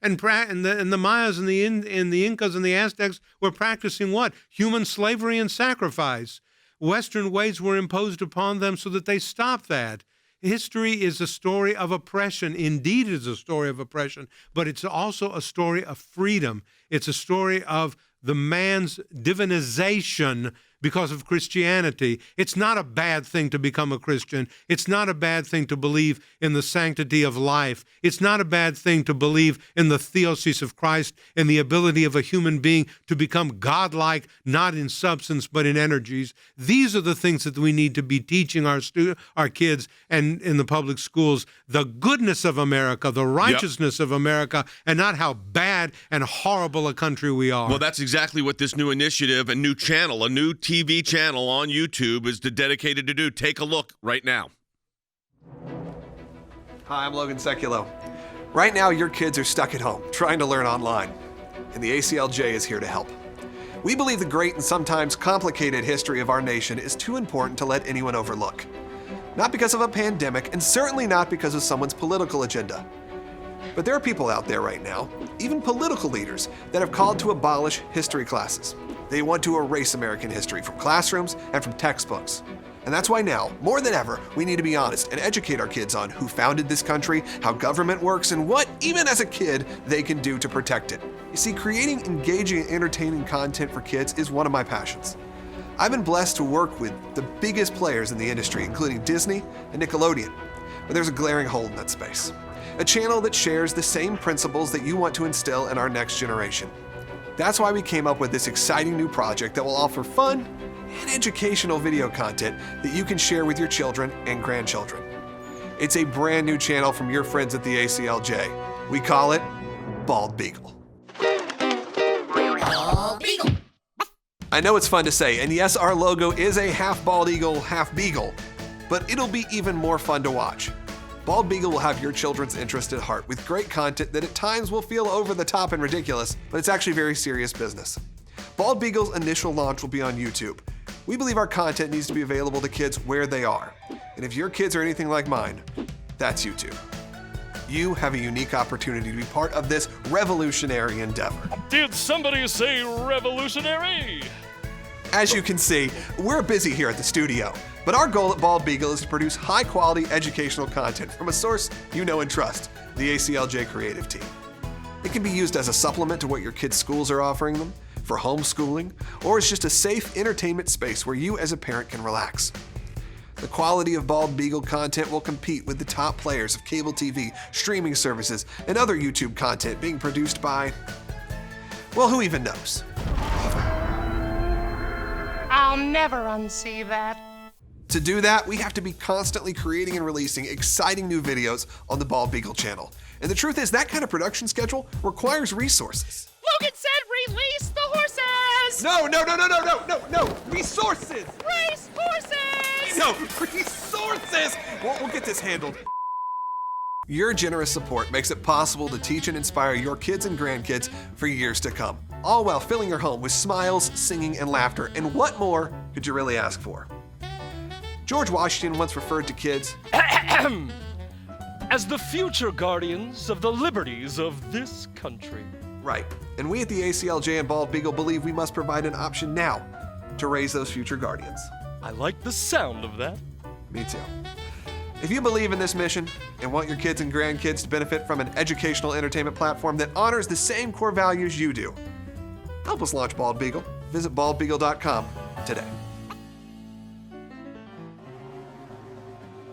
And the Mayas and the Incas and the Aztecs were practicing what? Human slavery and sacrifice. Western ways were imposed upon them so that they stopped that. History is a story of oppression. Indeed, it is a story of oppression, but it's also a story of freedom. It's a story of the man's divinization because of Christianity. It's not a bad thing to become a Christian. It's not a bad thing to believe in the sanctity of life. It's not a bad thing to believe in the theosis of Christ and the ability of a human being to become godlike, not in substance, but in energies. These are the things that we need to be teaching our kids and in the public schools, the goodness of America, the righteousness of America, and not how bad and horrible a country we are. Well, that's exactly what this new initiative, a new channel, a new TV channel on YouTube is dedicated to do. Take a look right now. Hi, I'm Jordan Sekulow. Right now, your kids are stuck at home trying to learn online, and the ACLJ is here to help. We believe the great and sometimes complicated history of our nation is too important to let anyone overlook. Not because of a pandemic, and certainly not because of someone's political agenda. But there are people out there right now, even political leaders, that have called to abolish history classes. They want to erase American history from classrooms and from textbooks. And that's why now, more than ever, we need to be honest and educate our kids on who founded this country, how government works, and what, even as a kid, they can do to protect it. You see, creating engaging and entertaining content for kids is one of my passions. I've been blessed to work with the biggest players in the industry, including Disney and Nickelodeon. But there's a glaring hole in that space. A channel that shares the same principles that you want to instill in our next generation. That's why we came up with this exciting new project that will offer fun and educational video content that you can share with your children and grandchildren. It's a brand new channel from your friends at the ACLJ. We call it Bald Beagle. Bald Beagle. I know it's fun to say, and yes, our logo is a half bald eagle, half beagle, but it'll be even more fun to watch. Bald Beagle will have your children's interest at heart with great content that at times will feel over the top and ridiculous, but it's actually very serious business. Bald Beagle's initial launch will be on YouTube. We believe our content needs to be available to kids where they are. And if your kids are anything like mine, that's YouTube. You have a unique opportunity to be part of this revolutionary endeavor. Did somebody say revolutionary? As you can see, we're busy here at the studio, but our goal at Bald Beagle is to produce high-quality educational content from a source you know and trust, the ACLJ creative team. It can be used as a supplement to what your kids' schools are offering them, for homeschooling, or as just a safe entertainment space where you as a parent can relax. The quality of Bald Beagle content will compete with the top players of cable TV, streaming services, and other YouTube content being produced by, well, who even knows? I'll never unsee that. To do that, we have to be constantly creating and releasing exciting new videos on the Bald Beagle channel. And the truth is, that kind of production schedule requires resources. Logan said release the horses! No. Resources. Race horses! No, resources. We'll get this handled. Your generous support makes it possible to teach and inspire your kids and grandkids for years to come, all while filling your home with smiles, singing, and laughter. And what more could you really ask for? George Washington once referred to kids as the future guardians of the liberties of this country. Right. And we at the ACLJ and Bald Beagle believe we must provide an option now to raise those future guardians. I like the sound of that. Me too. If you believe in this mission and want your kids and grandkids to benefit from an educational entertainment platform that honors the same core values you do, help us launch Bald Beagle. Visit baldbeagle.com today.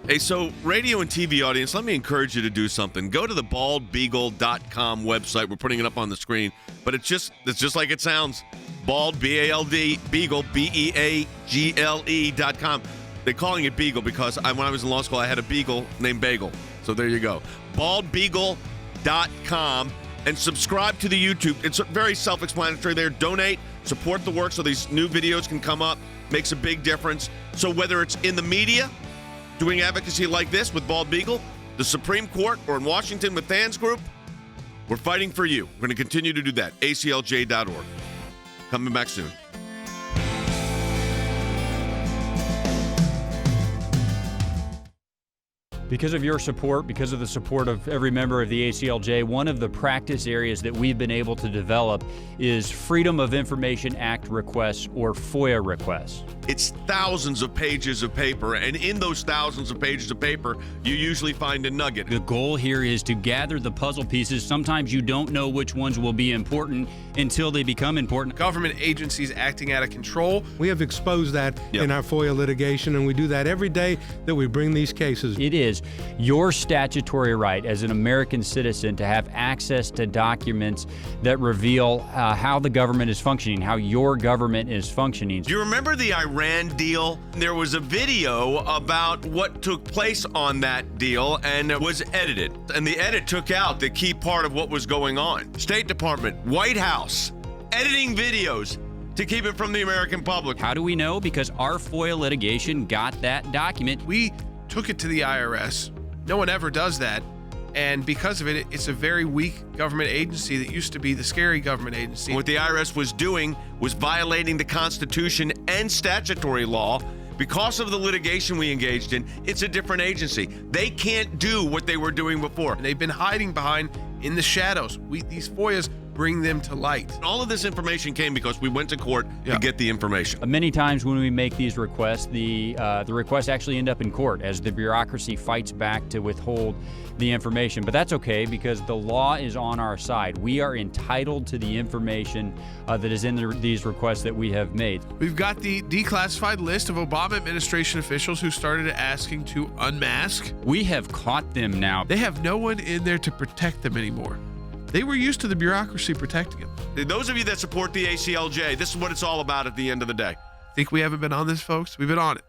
Hey, so radio and TV audience, let me encourage you to do something. Go to the baldbeagle.com website. We're putting it up on the screen, but it's just like it sounds. Bald, B-A-L-D, Beagle, B-E-A-G-L-E.com. They're calling it Beagle because when I was in law school, I had a beagle named Bagel. So there you go. Baldbeagle.com, and subscribe to the YouTube. It's very self-explanatory there. Donate, support the work so these new videos can come up. Makes a big difference. So whether it's in the media, doing advocacy like this with Bald Beagle, the Supreme Court, or in Washington with Than's Group, we're fighting for you. We're going to continue to do that. ACLJ.org. Coming back soon. Because of your support, because of the support of every member of the ACLJ, one of the practice areas that we've been able to develop is Freedom of Information Act requests, or FOIA requests. It's thousands of pages of paper, and in those thousands of pages of paper, you usually find a nugget. The goal here is to gather the puzzle pieces. Sometimes you don't know which ones will be important until they become important. Government agencies acting out of control. We have exposed that in our FOIA litigation, and we do that every day that we bring these cases. It is your statutory right as an American citizen to have access to documents that reveal how the government is functioning, how your government is functioning. Do you remember the Iran deal? There was a video about what took place on that deal, and it was edited. And the edit took out the key part of what was going on. State Department, White House, editing videos to keep it from the American public. How do we know? Because our FOIA litigation got that document. We took it to the IRS. No one ever does that. And because of it, it's a very weak government agency that used to be the scary government agency. What the IRS was doing was violating the Constitution and statutory law. Because of the litigation we engaged in, it's a different agency. They can't do what they were doing before. And they've been hiding behind in the shadows. These FOIAs bring them to light. All of this information came because we went to court to get the information. Many times when we make these requests, the requests actually end up in court as the bureaucracy fights back to withhold the information. But that's okay because the law is on our side. We are entitled to the information that is in these requests that we have made. We've got the declassified list of Obama administration officials who started asking to unmask. We have caught them now. They have no one in there to protect them anymore. They were used to the bureaucracy protecting them. Those of you that support the ACLJ, this is what it's all about at the end of the day. Think we haven't been on this, folks? We've been on it.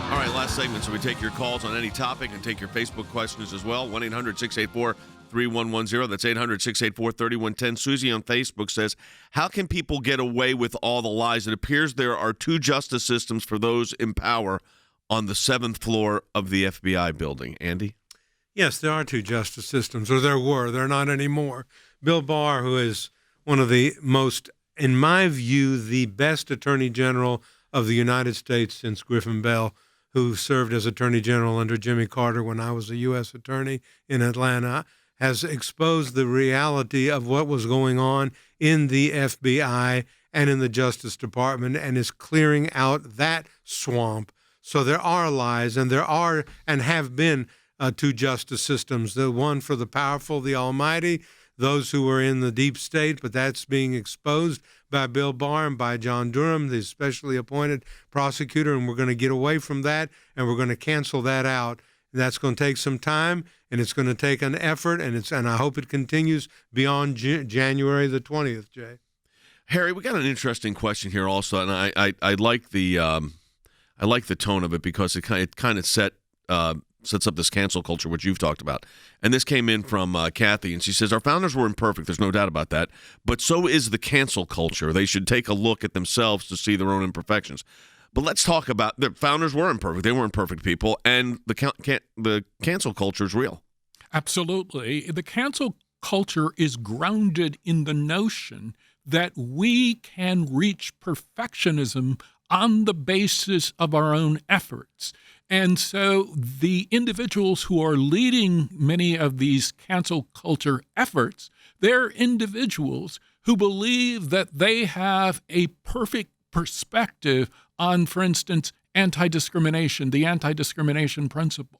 All right, last segment, so we take your calls on any topic and take your Facebook questions as well. 1-800-684-3110. That's 800-684-3110. Susie on Facebook says, how can people get away with all the lies? It appears there are two justice systems for those in power on the 7th floor of the FBI building. Andy? Yes, there are two justice systems, or there were. They're not anymore. Bill Barr, who is one of the most, in my view, the best attorney general of the United States since Griffin Bell, who served as Attorney General under Jimmy Carter when I was a U.S. Attorney in Atlanta, has exposed the reality of what was going on in the FBI and in the Justice Department and is clearing out that swamp. So there are lies, and there are and have been two justice systems, the one for the powerful, the almighty, those who were in the deep state, but that's being exposed by Bill Barr and by John Durham, the specially appointed prosecutor, and we're going to get away from that, and we're going to cancel that out. That's going to take some time, and it's going to take an effort, and I hope it continues beyond January the 20th, Jay. Harry, we got an interesting question here also, and I like the I like the tone of it because it kind of sets up this cancel culture, which you've talked about. And this came in from Kathy, and she says, our founders were imperfect. There's no doubt about that. But so is the cancel culture. They should take a look at themselves to see their own imperfections. But let's talk about the founders were imperfect. They weren't perfect people. And the cancel culture is real. Absolutely. The cancel culture is grounded in the notion that we can reach perfectionism on the basis of our own efforts. And so the individuals who are leading many of these cancel culture efforts, they're individuals who believe that they have a perfect perspective on, for instance, anti-discrimination, the anti-discrimination principle.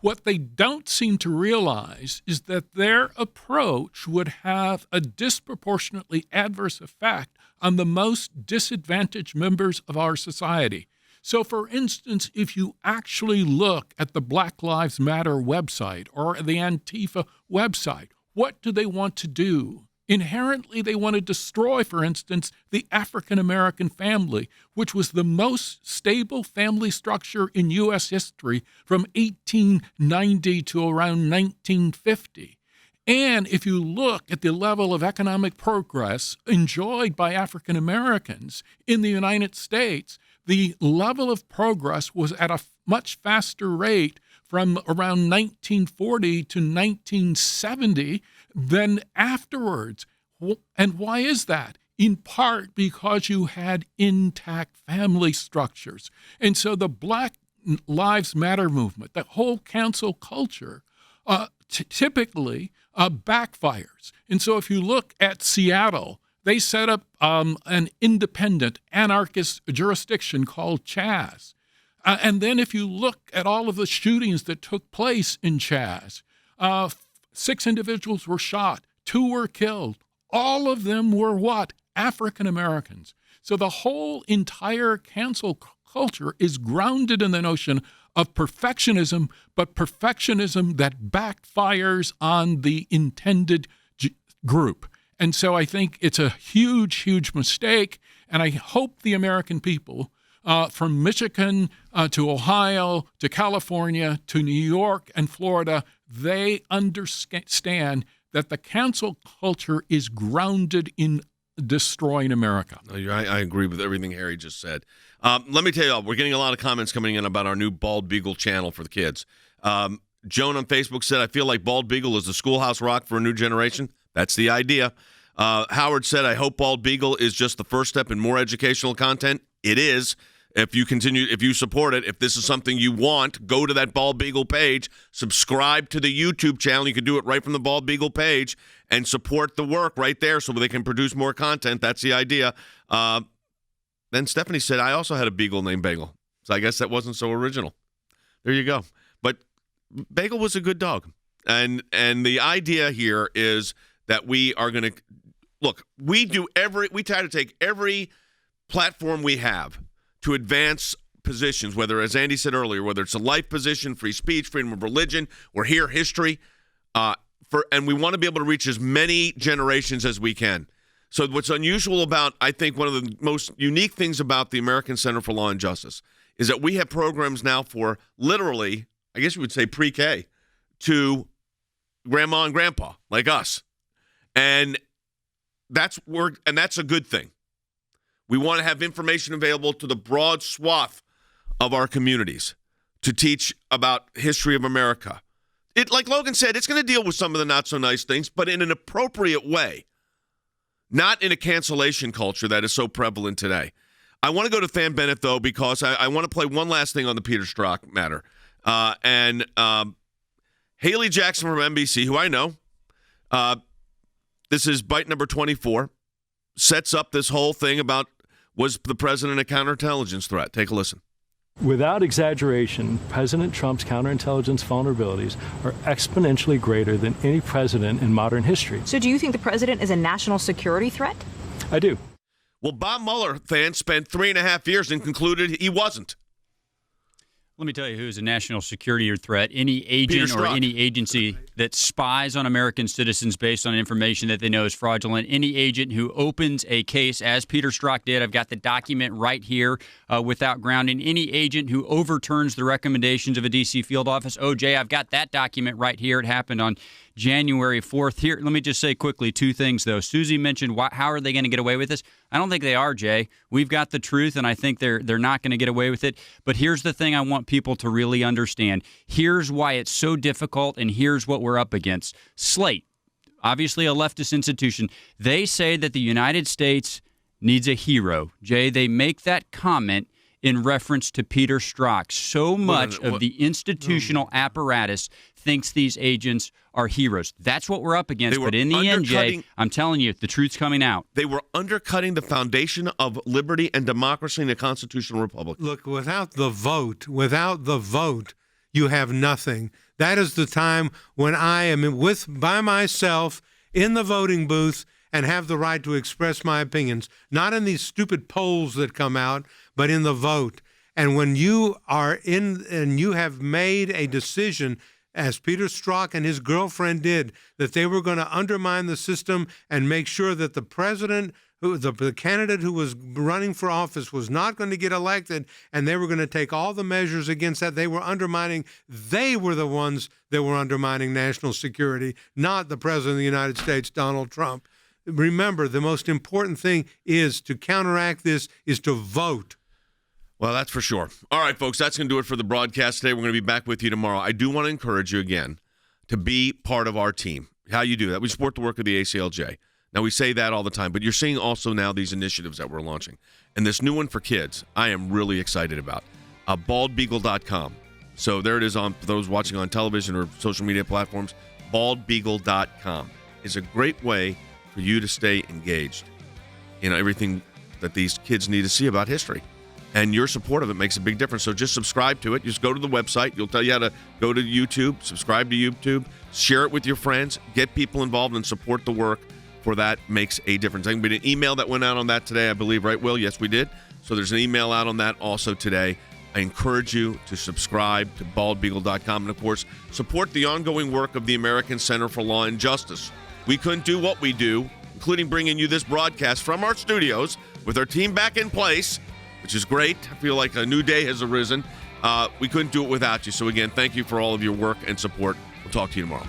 What they don't seem to realize is that their approach would have a disproportionately adverse effect on the most disadvantaged members of our society. So, for instance, if you actually look at the Black Lives Matter website or the Antifa website, what do they want to do? Inherently, they want to destroy, for instance, the African-American family, which was the most stable family structure in U.S. history from 1890 to around 1950. And if you look at the level of economic progress enjoyed by African Americans in the United States, the level of progress was at a much faster rate from around 1940 to 1970 than afterwards. And why is that? In part because you had intact family structures. And so the Black Lives Matter movement, the whole cancel culture, typically backfires. And so if you look at Seattle, they set up an independent anarchist jurisdiction called Chaz. And then if you look at all of the shootings that took place in Chaz, 6 individuals were shot, 2 were killed. All of them were what? African Americans. So the whole entire cancel culture is grounded in the notion of perfectionism, but perfectionism that backfires on the intended group. And so I think it's a huge, huge mistake, and I hope the American people, from Michigan to Ohio to California to New York and Florida, they understand that the cancel culture is grounded in destroying America. I agree with everything Harry just said. Let me tell you, we're getting a lot of comments coming in about our new Bald Beagle channel for the kids. Joan on Facebook said, I feel like Bald Beagle is the schoolhouse rock for a new generation. That's the idea. Howard said, I hope Bald Beagle is just the first step in more educational content. It is. If you support it, if this is something you want, go to that Bald Beagle page, subscribe to the YouTube channel. You can do it right from the Bald Beagle page and support the work right there so they can produce more content. That's the idea. Then Stephanie said, I also had a beagle named Bagel. So I guess that wasn't so original. There you go. But Bagel was a good dog. And the idea here is that we are going to look, we try to take every platform we have to advance positions, whether, as Andy said earlier, whether it's a life position, free speech, freedom of religion, we're here, history, and we want to be able to reach as many generations as we can. So what's unusual about, I think one of the most unique things about the American Center for Law and Justice is that we have programs now for literally, I guess you would say pre-K, to grandma and grandpa, like us. And that's a good thing. We want to have information available to the broad swath of our communities to teach about history of America. Like Logan said, it's going to deal with some of the not so nice things, but in an appropriate way, not in a cancellation culture that is so prevalent today. I want to go to Than Bennett, though, because I want to play one last thing on the Peter Strzok matter. Haley Jackson from NBC, who I know, this is bite number 24, sets up this whole thing about, was the president a counterintelligence threat? Take a listen. Without exaggeration, President Trump's counterintelligence vulnerabilities are exponentially greater than any president in modern history. So do you think the president is a national security threat? I do. Well, Bob Mueller spent 3.5 years and concluded he wasn't. Let me tell you who's a national security threat. Any agent or any agency that spies on American citizens based on information that they know is fraudulent. Any agent who opens a case, as Peter Strzok did, I've got the document right here without grounding. Any agent who overturns the recommendations of a D.C. field office, OJ, I've got that document right here. It happened on January 4th. Here, let me just say quickly two things, though. Susie mentioned, how are they going to get away with this? I don't think they are, Jay. We've got the truth, and I think they're not going to get away with it. But here's the thing I want people to really understand. Here's why it's so difficult, and here's what we're up against. Slate, obviously a leftist institution, they say that the United States needs a hero. Jay, they make that comment in reference to Peter Strzok. So much of the institutional apparatus thinks these agents are heroes. That's what we're up against. But in the end, Jay, I'm telling you, the truth's coming out. They were undercutting the foundation of liberty and democracy in a constitutional republic. Look, without the vote, you have nothing. That is the time when I am by myself in the voting booth and have the right to express my opinions, not in these stupid polls that come out, but in the vote. And when you are in and you have made a decision, as Peter Strzok and his girlfriend did, that they were going to undermine the system and make sure that the president, the candidate who was running for office was not going to get elected, and they were going to take all the measures against that. They were the ones that were undermining national security, not the president of the United States, Donald Trump. Remember, the most important thing is to counteract this is to vote. Well, that's for sure. All right, folks, that's going to do it for the broadcast today. We're going to be back with you tomorrow. I do want to encourage you again to be part of our team. How you do that? We support the work of the ACLJ. Now, we say that all the time, but you're seeing also now these initiatives that we're launching. And this new one for kids, I am really excited about. Baldbeagle.com. So there it is on those watching on television or social media platforms. Baldbeagle.com is a great way for you to stay engaged in everything that these kids need to see about history. And your support of it makes a big difference. So just subscribe to it. Just go to the website. You'll tell you how to go to YouTube, subscribe to YouTube, share it with your friends, get people involved, and support the work, for that makes a difference. I think we did an email that went out on that today, I believe, right, Will? Yes, we did. So there's an email out on that also today. I encourage you to subscribe to baldbeagle.com and, of course, support the ongoing work of the American Center for Law and Justice. We couldn't do what we do, including bringing you this broadcast from our studios with our team back in place, which is great. I feel like a new day has arisen. We couldn't do it without you. So, again, thank you for all of your work and support. We'll talk to you tomorrow.